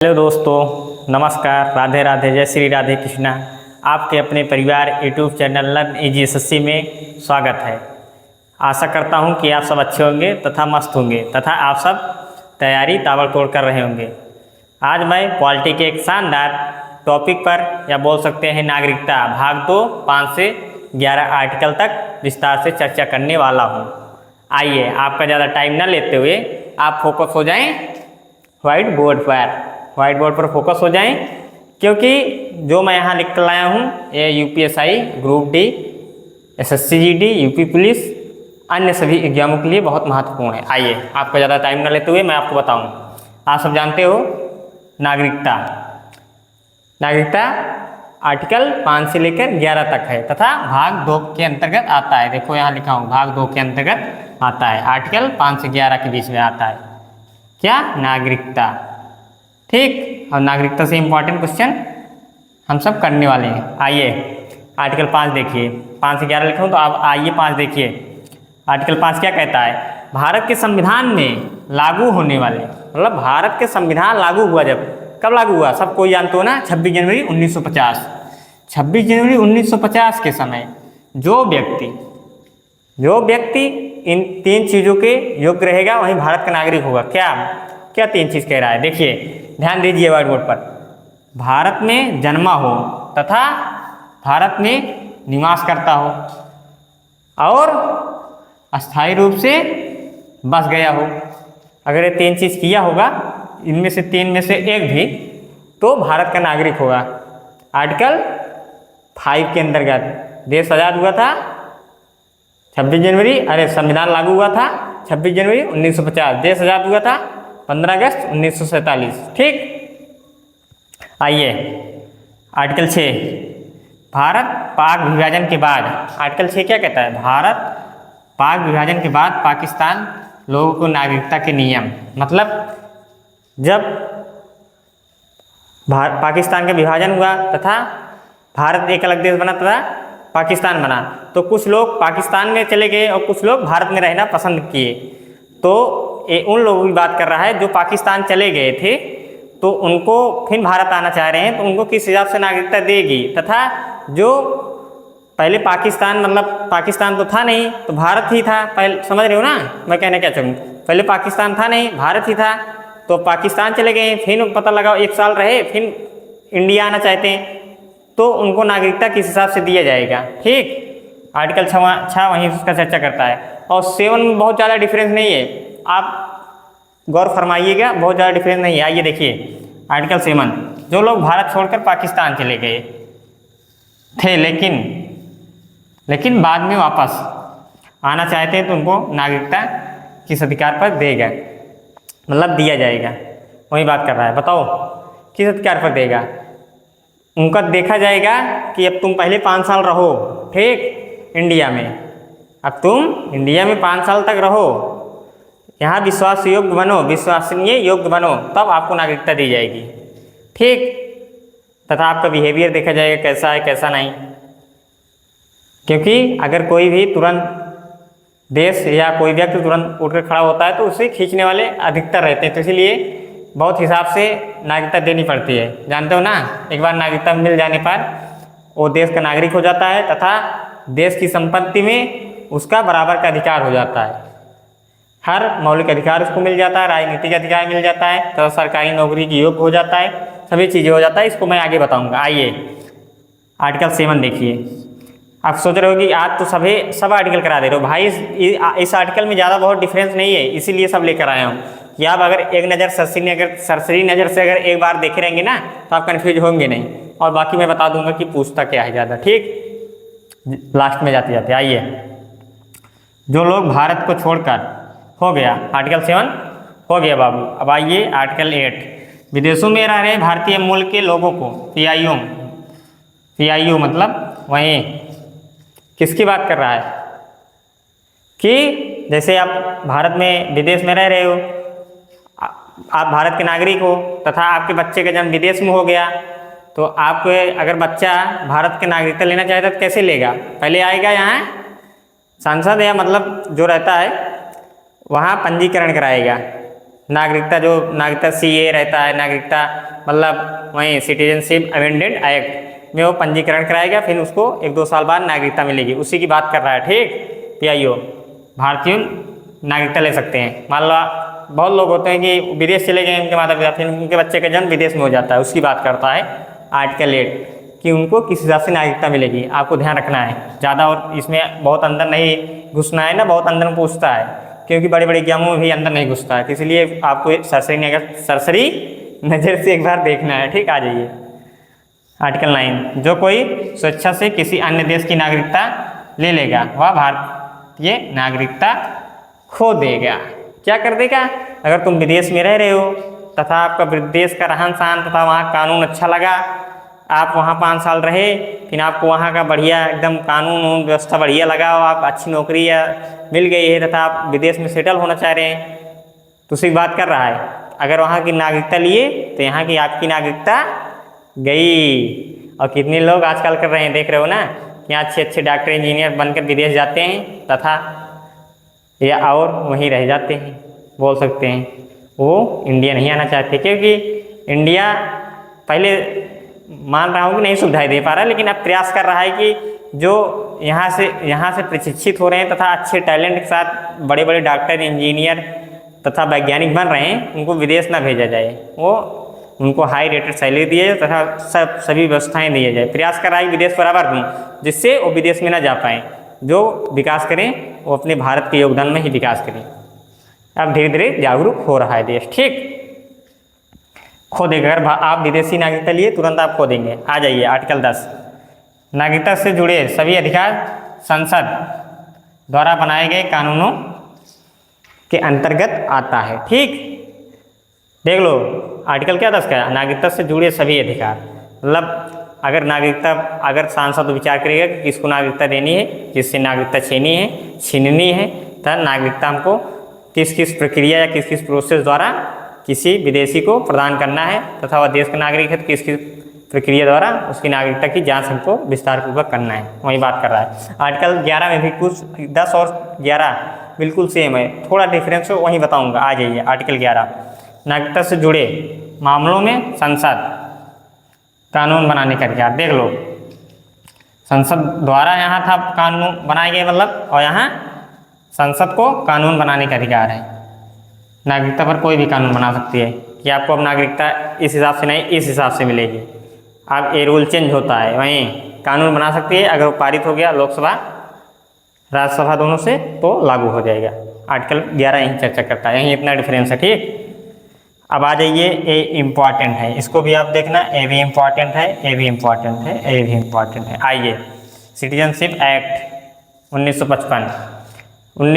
Hello दोस्तों, नमस्कार, राधे राधे, जय श्री राधे कृष्णा। आपके अपने परिवार YouTube channel learn easy SSC में स्वागत है। आशा करता हूं कि आप सब अच्छे होंगे तथा मस्त होंगे तथा आप सब तैयारी ताबड़तोड़ कर रहे होंगे। आज मैं पॉलिटी के एक शानदार टॉपिक पर या बोल सकते हैं नागरिकता भाग 2 5 से 11 आर्टिकल तक विस्तार से चर्चा करने वाला हूँ। आइए, आपका ज़्यादा टाइम न लेते हुए आप फोकस हो जाएं व्हाइट बोर्ड पर फोकस हो जाएं, क्योंकि जो मैं यहाँ लिख कर लाया हूँ ये UPSI, group D, SSC GD, UP police, अन्य सभी एग्जामों के लिए बहुत महत्वपूर्ण है। आइए, आपका ज़्यादा टाइम न लेते हुए मैं आपको बताऊँ। आप सब जानते हो नागरिकता आर्टिकल 5 से लेकर 11 तक है तथा भाग 2 के अंतर्गत आता है। देखो यहाँ लिखा हूँ, भाग 2 के अंतर्गत आता है। आर्टिकल 5 से 11 के बीच में आता है क्या? नागरिकता। ठीक, और नागरिकता से इंपॉर्टेंट क्वेश्चन हम सब करने वाले हैं। आइए आर्टिकल 5 देखिए। 5 से 11 लिखा हूँ तो आप आइए 5 देखिए। आर्टिकल 5 क्या कहता है? भारत के संविधान में लागू होने वाले, मतलब भारत के संविधान लागू हुआ, जब कब लागू हुआ सब कोई जानते हो ना, 26 जनवरी 1950। 26 जनवरी 1950 के समय जो व्यक्ति इन 3 चीज़ों के योग्य रहेगा वही भारत का नागरिक होगा। क्या 3 चीज़ कह रहा है? देखिए, ध्यान दीजिए व्हाइट बोर्ड पर। भारत में जन्मा हो तथा भारत में निवास करता हो और अस्थायी रूप से बस गया हो। अगर ये 3 चीज़ किया होगा, इनमें से 3 में से एक भी, तो भारत का नागरिक होगा। आर्टिकल 5 के अंतर्गत देश आज़ाद हुआ था 26 जनवरी, संविधान लागू हुआ था 26 जनवरी 1950। देश आज़ाद हुआ था 15 अगस्त 1947। ठीक, आइए आर्टिकल 6, भारत पाक विभाजन के बाद। आर्टिकल 6 क्या कहता है? भारत पाक विभाजन के बाद पाकिस्तान लोगों को नागरिकता के नियम, मतलब जब पाकिस्तान का विभाजन हुआ तथा भारत एक अलग देश बना तथा पाकिस्तान बना, तो कुछ लोग पाकिस्तान में चले गए और कुछ लोग भारत में रहना पसंद किए। तो ये उन लोगों की बात कर रहा है जो पाकिस्तान चले गए थे, तो उनको फिर भारत आना चाह रहे हैं, तो उनको किस हिसाब से नागरिकता देगी। तथा जो पहले पाकिस्तान, मतलब पाकिस्तान तो था नहीं तो भारत ही था पहले, समझ रहे हो ना मैं कहना क्या चाहूँ? पहले पाकिस्तान था नहीं, भारत ही था, तो पाकिस्तान चले गए, फिर पता लगा 1 साल रहे, फिर इंडिया आना चाहते हैं, तो उनको नागरिकता किस हिसाब से दिया जाएगा। ठीक, आर्टिकल 6 वहीं उसका चर्चा करता है। और 7 में बहुत ज़्यादा डिफरेंस नहीं है, आप गौर फरमाइएगा, बहुत ज़्यादा डिफरेंस नहीं है। आइए देखिए आर्टिकल 7, जो लोग भारत छोड़कर पाकिस्तान चले गए थे लेकिन बाद में वापस आना चाहते हैं, तो उनको नागरिकता किस अधिकार पर देगा, मतलब दिया जाएगा। वही बात कर रहा है। बताओ किस अधिकार पर देगा? उनका देखा जाएगा कि अब तुम पहले 5 साल रहो, ठीक, इंडिया में, अब तुम इंडिया में 5 साल तक रहो, यहाँ विश्वास योग्य बनो, विश्वसनीय योग्य बनो, तब आपको नागरिकता दी जाएगी। ठीक, तथा आपका बिहेवियर देखा जाएगा कैसा है कैसा नहीं, क्योंकि अगर कोई भी तुरंत देश या कोई व्यक्ति तुरंत उठकर खड़ा होता है तो उसे खींचने वाले अधिकतर रहते हैं, तो इसीलिए बहुत हिसाब से नागरिकता देनी पड़ती है। जानते हो ना, एक बार नागरिकता मिल जाने पर वो देश का नागरिक हो जाता है तथा देश की संपत्ति में उसका बराबर का अधिकार हो जाता है। हर मौलिक अधिकार उसको मिल जाता है, राजनीतिक अधिकार मिल जाता है तथा सरकारी नौकरी की योग्य हो जाता है, सभी चीज़ें हो जाता है। इसको मैं आगे बताऊंगा। आइए आर्टिकल 7 देखिए। आप सोच रहे हो कि आज तो सब आर्टिकल करा दे रहे हो भाई, इस आर्टिकल में ज़्यादा बहुत डिफरेंस नहीं है, इसीलिए सब लेकर आया हूँ कि आप अगर एक नज़र सरसरी नज़र से अगर एक बार देखे रहेंगे ना तो आप कन्फ्यूज होंगे नहीं, और बाकी मैं बता दूंगा कि पूछता क्या है ज़्यादा। ठीक, लास्ट में जाते जाते आइए, जो लोग भारत को छोड़कर, हो गया आर्टिकल 7 हो गया बाबू। अब आइए आर्टिकल 8, विदेशों में रह रहे भारतीय मूल के लोगों को, पीआईओ मतलब वहीं किसकी बात कर रहा है कि जैसे आप भारत में विदेश में रह रहे हो, आप भारत के नागरिक हो तथा आपके बच्चे का जन्म विदेश में हो गया, तो आपके अगर बच्चा भारत की नागरिकता लेना चाहता है तो कैसे लेगा? पहले आएगा यहाँ सांसद या मतलब जो रहता है वहाँ पंजीकरण कराएगा, नागरिकता जो नागरिकता CA रहता है, नागरिकता मतलब वहीं सिटीजनशिप अमेंडमेंट एक्ट में वो पंजीकरण कराएगा, फिर उसको 1-2 साल बाद नागरिकता मिलेगी, उसी की बात कर रहा है। ठीक, PIO भारतीय नागरिकता ले सकते हैं। मान लो बहुत लोग होते हैं कि विदेश चले गए उनके माता पिता, फिर उनके बच्चे का जन्म विदेश में हो जाता है, उसकी बात करता है आर्टिकल 8 कि उनको किस हिसाब से नागरिकता मिलेगी। आपको ध्यान रखना है ज़्यादा, और इसमें बहुत अंदर नहीं घुसना है ना, बहुत अंदर में पूछता है क्योंकि बड़े बड़े एग्जामों में भी अंदर नहीं घुसता है, इसलिए आपको सरसरी नज़र से एक बार देखना है। ठीक, आ जाइए आर्टिकल 9, जो कोई स्वेच्छा से किसी अन्य देश की नागरिकता ले लेगा वह भारतीय नागरिकता खो देगा। क्या कर देगा? अगर तुम विदेश में रह रहे हो तथा आपका विदेश का रहन सहन तथा वहाँ कानून अच्छा लगा, आप वहाँ 5 साल रहे, फिर आपको वहाँ का बढ़िया एकदम कानून व्यवस्था बढ़िया लगा और आप अच्छी नौकरी या मिल गई है तथा आप विदेश में सेटल होना चाह रहे हैं, तो उसी बात कर रहा है। अगर वहाँ की नागरिकता लिए तो यहाँ की आपकी नागरिकता गई। और कितने लोग आजकल कर रहे हैं, देख रहे हो ना, कि अच्छे अच्छे डॉक्टर इंजीनियर बनकर विदेश जाते हैं तथा या और वहीं रह जाते हैं। बोल सकते हैं वो इंडिया नहीं आना चाहते, क्योंकि इंडिया पहले मान रहा हूँ कि नहीं सुविधाएं दे पा रहा है, लेकिन अब प्रयास कर रहा है कि जो यहाँ से प्रशिक्षित हो रहे हैं तथा अच्छे टैलेंट के साथ बड़े बड़े डॉक्टर इंजीनियर तथा वैज्ञानिक बन रहे हैं, उनको विदेश ना भेजा जाए, वो उनको हाई रेटेड सैलरी दिया जाए तथा सभी व्यवस्थाएं दी जाए। प्रयास कर रहा है विदेश बराबर दूँ, जिससे वो विदेश में ना जा पाएँ, जो विकास करें वो अपने भारत के योगदान में ही विकास करें। अब धीरे धीरे जागरूक हो रहा है देश। ठीक, खो देगा। अगर आप विदेशी नागरिकता लिए तुरंत आप खो देंगे। आ जाइए आर्टिकल 10, नागरिकता से जुड़े सभी अधिकार संसद द्वारा बनाए गए कानूनों के अंतर्गत आता है। ठीक, देख लो आर्टिकल क्या 10 का, नागरिकता से जुड़े सभी अधिकार, मतलब अगर सांसद विचार करेगा कि किसको नागरिकता देनी है, किससे नागरिकता छीननी है तथा नागरिकता हमको किस किस प्रक्रिया या किस किस प्रोसेस द्वारा किसी विदेशी को प्रदान करना है तथा वह देश का नागरिक है तो किस किस प्रक्रिया द्वारा उसकी नागरिकता की जांच हमको विस्तार पूर्वक करना है, वही बात कर रहा है। आर्टिकल 11 में भी कुछ 10 और 11 बिल्कुल सेम है, थोड़ा डिफरेंस है वही बताऊंगा। आ जाइए आर्टिकल 11, नागरिकता से जुड़े मामलों में संसद कानून बनाने का अधिकार। देख लो, संसद द्वारा यहाँ था कानून बनाए गए, मतलब, और यहाँ संसद को कानून बनाने का अधिकार है। नागरिकता पर कोई भी कानून बना सकती है कि आपको अब नागरिकता इस हिसाब से नहीं इस हिसाब से मिलेगी। अब ये रूल चेंज होता है, वहीं कानून बना सकती है, अगर वो पारित हो गया लोकसभा राज्यसभा दोनों से तो लागू हो जाएगा। आर्टिकल 11 यही चर्चा करता है, यहीं इतना डिफरेंस है। ठीक, अब आ जाइए, ए इम्पॉर्टेंट है, इसको भी आप देखना, ए भी इम्पॉर्टेंट है, ए भी इम्पॉर्टेंट है, ए भी इम्पॉर्टेंट है। आइए, सिटीजनशिप एक्ट 1955,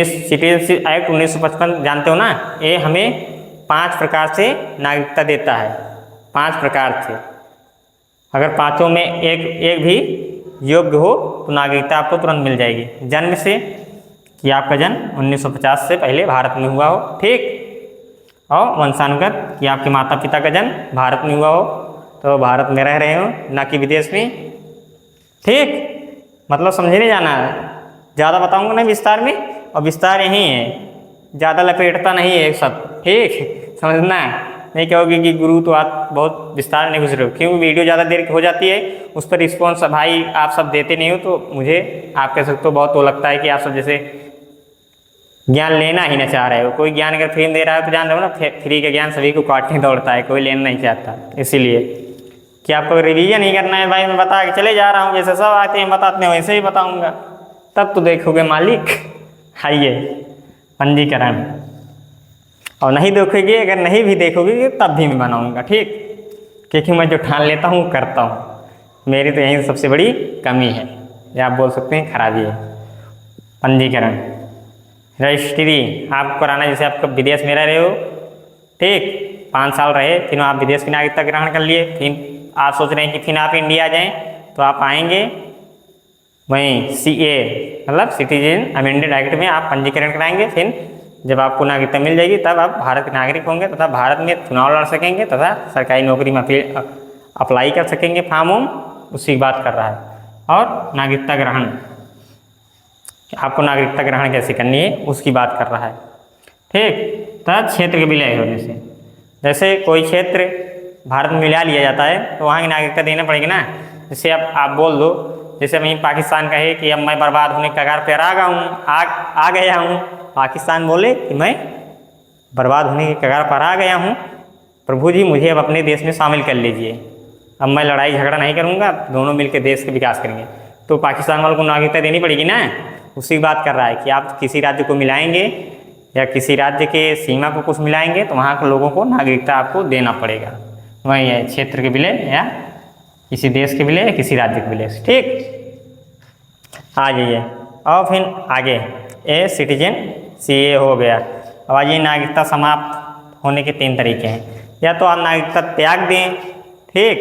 सिटीजनशिप एक्ट 1955 जानते हो ना, ये हमें 5 प्रकार से नागरिकता देता है, 5 प्रकार से। अगर पाँचों में एक भी योग्य हो तो नागरिकता आपको तुरंत मिल जाएगी। जन्म से, कि आपका जन्म 1950 से पहले भारत में हुआ हो। ठीक, और वंशानुगत, कि आपके माता पिता का जन्म भारत में हुआ हो तो भारत में रह रहे हो, ना कि विदेश में। ठीक, मतलब समझे नहीं जाना है, ज़्यादा बताऊंगा नहीं विस्तार में, और विस्तार यही है, ज़्यादा लपेटता नहीं है सब। ठीक, समझना है, नहीं कहोगे कि गुरु तो आप बहुत विस्तार नहीं घुस रहे हो, क्योंकि वीडियो ज़्यादा देर की हो जाती है, उस पर रिस्पॉन्स भाई आप सब देते नहीं हो, तो मुझे आप कह सकते हो बहुत वो लगता है कि आप सब जैसे ज्ञान लेना ही ना चाह रहे हो। कोई ज्ञान अगर फ्री में दे रहा है तो जान रहे हो ना, फ्री का ज्ञान सभी को काटने दौड़ता है, कोई लेना नहीं चाहता। इसीलिए कि आपको रिवीजन ही करना है भाई, मैं बता के चले जा रहा हूँ, जैसे सब आते हैं बताते हैं वैसे ही बताऊँगा, तब तो देखोगे मालिक। आइए, पंजीकरण, और नहीं देखोगे, अगर नहीं भी देखोगे तब भी मैं बनाऊँगा। ठीक, क्योंकि मैं जो ठान लेता हूँ करता हूँ, मेरी तो यही सबसे बड़ी कमी है, या आप बोल सकते हैं खराबी है। पंजीकरण, रजिस्ट्री आपको कराना, जैसे आप विदेश में रह रहे हो, ठीक, 5 साल रहे, फिर आप विदेश की नागरिकता ग्रहण कर लिए, फिर आप सोच रहे हैं कि फिर आप इंडिया आ जाएं, तो आप आएंगे वहीं CA मतलब सिटीजन अमेंडेड एक्ट में आप पंजीकरण कराएंगे। फिर जब आपको नागरिकता मिल जाएगी तब आप भारत के नागरिक होंगे तथा भारत में चुनाव लड़ सकेंगे तथा सरकारी नौकरी में अप्लाई कर सकेंगे, फॉर्म उसी की बात कर रहा है। और नागरिकता ग्रहण, आपको नागरिकता ग्रहण कैसे करनी है उसकी बात कर रहा है। ठीक, तथा क्षेत्र के विलय होने से। जैसे कोई क्षेत्र भारत में मिला लिया जाता है तो वहाँ की नागरिकता देना पड़ेगी ना। जैसे अब आप बोल दो, जैसे वहीं पाकिस्तान कहे कि अब मैं बर्बाद होने के कगार पर आ गया हूँ, पाकिस्तान बोले कि मैं बर्बाद होने के कगार पर आ गया हूँ, प्रभु जी मुझे अब अपने देश में शामिल कर लीजिए, अब मैं लड़ाई झगड़ा नहीं करूँगा, दोनों मिलकर देश के विकास करेंगे। तो पाकिस्तान वालों को नागरिकता देनी पड़ेगी ना। उसी बात कर रहा है कि आप किसी राज्य को मिलाएंगे या किसी राज्य के सीमा को कुछ मिलाएंगे तो वहाँ के लोगों को नागरिकता आपको देना पड़ेगा। वही है क्षेत्र के विलय या किसी देश के विलय या किसी राज्य के विलय से। ठीक, आ जाइए और फिर आगे ए सिटीजन CA हो गया। अब आइए नागरिकता समाप्त होने के 3 तरीके हैं। या तो आप नागरिकता त्याग दें, ठीक,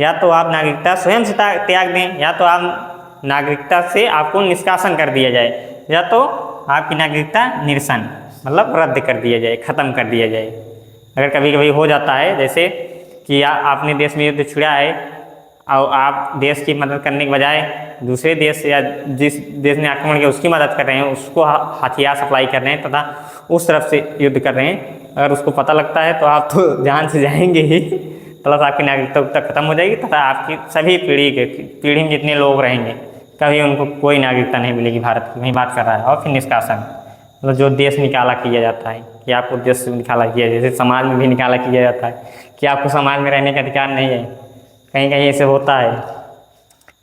या तो आप नागरिकता स्वयं से त्याग दें, या तो आप नागरिकता से आपको निष्कासन कर दिया जाए, या तो आपकी नागरिकता निरसन मतलब रद्द कर दिया जाए, ख़त्म कर दिया जाए। अगर कभी कभी हो जाता है जैसे कि आपने देश में युद्ध छिड़ा है और आप देश की मदद करने के बजाय दूसरे देश या जिस देश ने आक्रमण किया उसकी मदद कर रहे हैं, उसको हथियार सप्लाई कर रहे हैं तथा उस तरफ से युद्ध कर रहे हैं, अगर उसको पता लगता है तो आप तो जान से जाएंगे ही, प्लस आपकी नागरिकता खत्म हो जाएगी तथा आपकी सभी पीढ़ी में जितने लोग रहेंगे कभी उनको कोई नागरिकता नहीं मिलेगी भारत की। वही बात कर रहा है। और फिर निष्कासन मतलब जो देश निकाला किया जाता है कि आपको देश से निकाला किया, जैसे समाज में भी निकाला किया जाता है कि आपको समाज में रहने का अधिकार नहीं है, कहीं कहीं ऐसे होता है।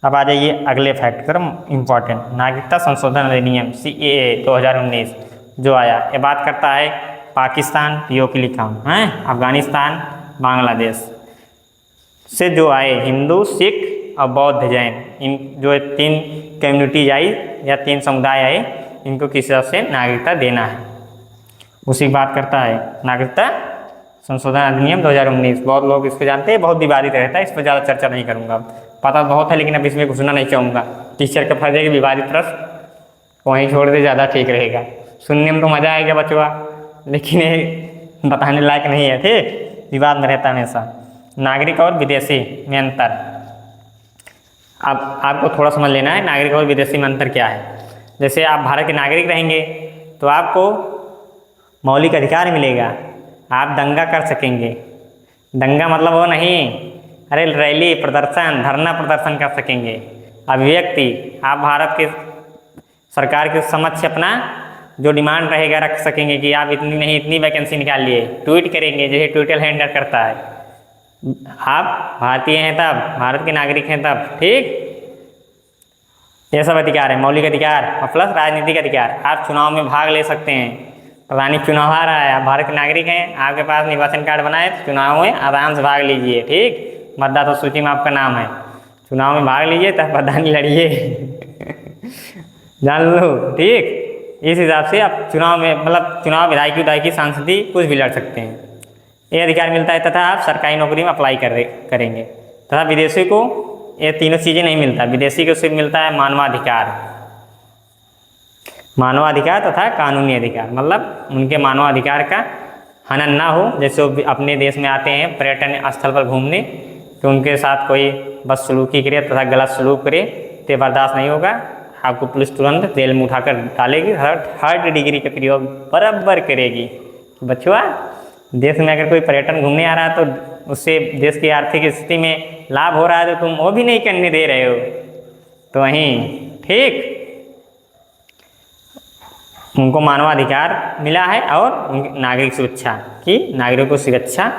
अब आ जाइए अगले फैक्टर इम्पॉर्टेंट, नागरिकता संशोधन अधिनियम CAA 2019 जो आया, ये बात करता है पाकिस्तान POK लिखा हूँ हैं, अफगानिस्तान बांग्लादेश से जो आए हिंदू सिख और बौद्ध जैन, इन जो 3 कम्युनिटीज आई या 3 समुदाय आए, इनको किसी तरह से नागरिकता देना है। उसी की बात करता है नागरिकता संशोधन अधिनियम 2019। बहुत लोग इसको जानते हैं, बहुत विवादित रहता है, इस पर ज़्यादा चर्चा नहीं करूँगा, पता बहुत है लेकिन अब इसमें घुसना नहीं चाहूँगा। टीचर का फर्ज है कि विवादित प्रश्न वहीं छोड़ दे, ज़्यादा ठीक रहेगा। सुनने में तो मज़ा आएगा बचवा, लेकिन ये बताने लायक नहीं है, ठीक, विवाद में रहता है हमेशा। नागरिक और विदेशी में अंतर, अब आपको थोड़ा समझ लेना है नागरिक और विदेशी में अंतर क्या है। जैसे आप भारत के नागरिक रहेंगे तो आपको मौलिक अधिकार मिलेगा, आप दंगा कर सकेंगे। दंगा मतलब वो नहीं, अरे रैली प्रदर्शन धरना प्रदर्शन कर सकेंगे। अभिव्यक्ति, आप भारत के सरकार के समक्ष अपना जो डिमांड रहेगा रख सकेंगे कि आप इतनी नहीं इतनी वैकेंसी निकाल लिए। ट्वीट करेंगे जैसे ट्विटर हैंडल करता है, आप भारतीय हैं तब, भारत के नागरिक हैं तब, ठीक, ये सब अधिकार है मौलिक अधिकार। और प्लस राजनीतिक अधिकार, आप चुनाव में भाग ले सकते हैं। प्रधानी चुनाव आ रहा है, आप भारत के नागरिक हैं, आपके पास निर्वाचन कार्ड बनाए, चुनाव में आराम से भाग लीजिए, ठीक, मतदाता सूची में आपका नाम है, चुनाव में भाग लीजिए तब प्रधानी लड़िए जान लो, ठीक। इस हिसाब से आप चुनाव में मतलब चुनाव विधायकी सांसदी कुछ भी लड़ सकते हैं, ये अधिकार मिलता है। तथा आप सरकारी नौकरी में अप्लाई करेंगे। तथा विदेशी को ये तीनों चीज़ें नहीं मिलता, विदेशी को सिर्फ मिलता है मानवाधिकार तथा कानूनी अधिकार, मतलब उनके मानवाधिकार का हनन ना हो। जैसे वो अपने देश में आते हैं पर्यटन स्थल पर घूमने, तो उनके साथ कोई बदसलूकी करे तथा गलत सलूक करे तो बर्दाश्त नहीं होगा, आपको पुलिस तुरंत जेल में उठाकर डालेगी, थर्ड डिग्री का प्रयोग बराबर करेगी। बचवा, देश में अगर कोई पर्यटन घूमने आ रहा है तो उससे देश की आर्थिक स्थिति में लाभ हो रहा है तो तुम वो भी नहीं करने दे रहे हो, तो वहीं ठीक उनको मानवाधिकार मिला है। और उनकी नागरिक सुरक्षा की नागरिकों को सुरक्षा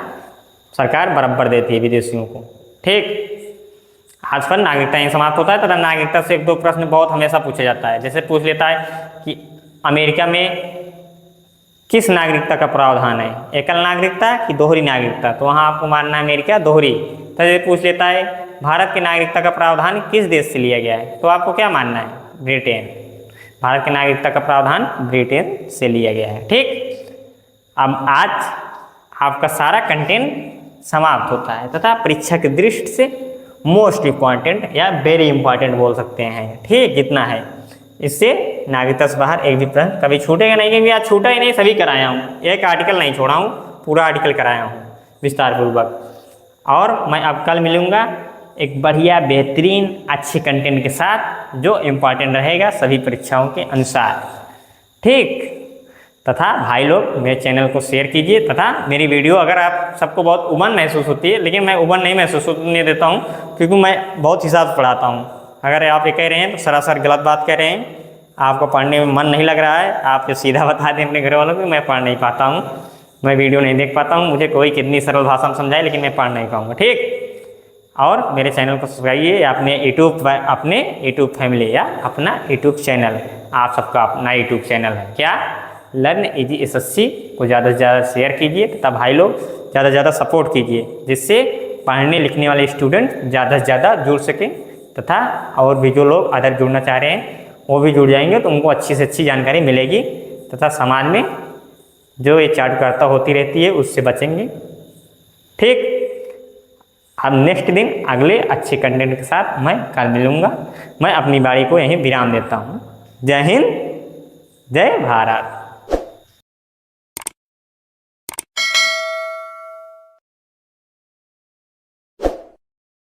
सरकार बराबर देती है विदेशियों को, ठीक। आज पर नागरिकता यहीं समाप्त होता है। तथा नागरिकता से 1-2 प्रश्न बहुत हमेशा पूछा जाता है। जैसे पूछ लेता है कि अमेरिका में किस नागरिकता का प्रावधान है, एकल नागरिकता कि दोहरी नागरिकता, तो वहाँ आपको मानना है अमेरिका दोहरी। तो ये पूछ लेता है भारत की नागरिकता का प्रावधान किस देश से लिया गया है, तो आपको क्या मानना है, ब्रिटेन। भारत की नागरिकता का प्रावधान ब्रिटेन से लिया गया है, ठीक। अब आज आपका सारा कंटेंट समाप्त होता है तथा परीक्षा की दृष्टि से मोस्ट इम्पॉर्टेंट या वेरी इंपॉर्टेंट बोल सकते हैं, ठीक, जितना है। इससे नागरिकता से बाहर एक भी प्रश्न कभी छूटेगा नहीं, क्योंकि आज छूटा ही नहीं, सभी कराया हूँ, एक आर्टिकल नहीं छोड़ा हूँ, पूरा आर्टिकल कराया हूँ विस्तार पूर्वक। और मैं अब कल मिलूँगा एक बढ़िया बेहतरीन अच्छे कंटेंट के साथ जो इम्पॉर्टेंट रहेगा सभी परीक्षाओं के अनुसार, ठीक। तथा भाई लोग मेरे चैनल को शेयर कीजिए, तथा मेरी वीडियो अगर आप सबको बहुत उबन महसूस होती है, लेकिन मैं उबन नहीं महसूस होने देता हूँ, क्योंकि मैं बहुत हिसाब से पढ़ाता हूँ। अगर आप ये कह रहे हैं तो सरासर गलत बात कह रहे हैं, आपको पढ़ने में मन नहीं लग रहा है, आप ये सीधा बता दें अपने घर वालों को मैं पढ़ नहीं पाता हूँ, मैं वीडियो नहीं देख पाता हूँ, मुझे कोई कितनी सरल भाषा में समझाए लेकिन मैं पढ़ नहीं पाऊँगा, ठीक। और मेरे चैनल को सब्सक्राइए, अपने यूट्यूब फैमिली या अपना यूट्यूब चैनल, आप सबका अपना यूट्यूब चैनल है क्या, लर्न इजी एसएससी को ज़्यादा से ज़्यादा शेयर कीजिए, तथा भाई लोग ज़्यादा से ज़्यादा सपोर्ट कीजिए, जिससे पढ़ने लिखने वाले स्टूडेंट ज़्यादा से ज़्यादा जुड़ सकें, तथा और भी जो लोग अदर जुड़ना चाह रहे हैं वो भी जुड़ जाएंगे, तो उनको अच्छी से अच्छी जानकारी मिलेगी, तथा समाज में जो ये चाटुकारिता होती रहती है उससे बचेंगे, ठीक। अब नेक्स्ट दिन अगले अच्छे कंटेंट के साथ मैं कल मिलूँगा। मैं अपनी बारी को यहीं विराम देता हूँ। जय हिंद, जय भारत।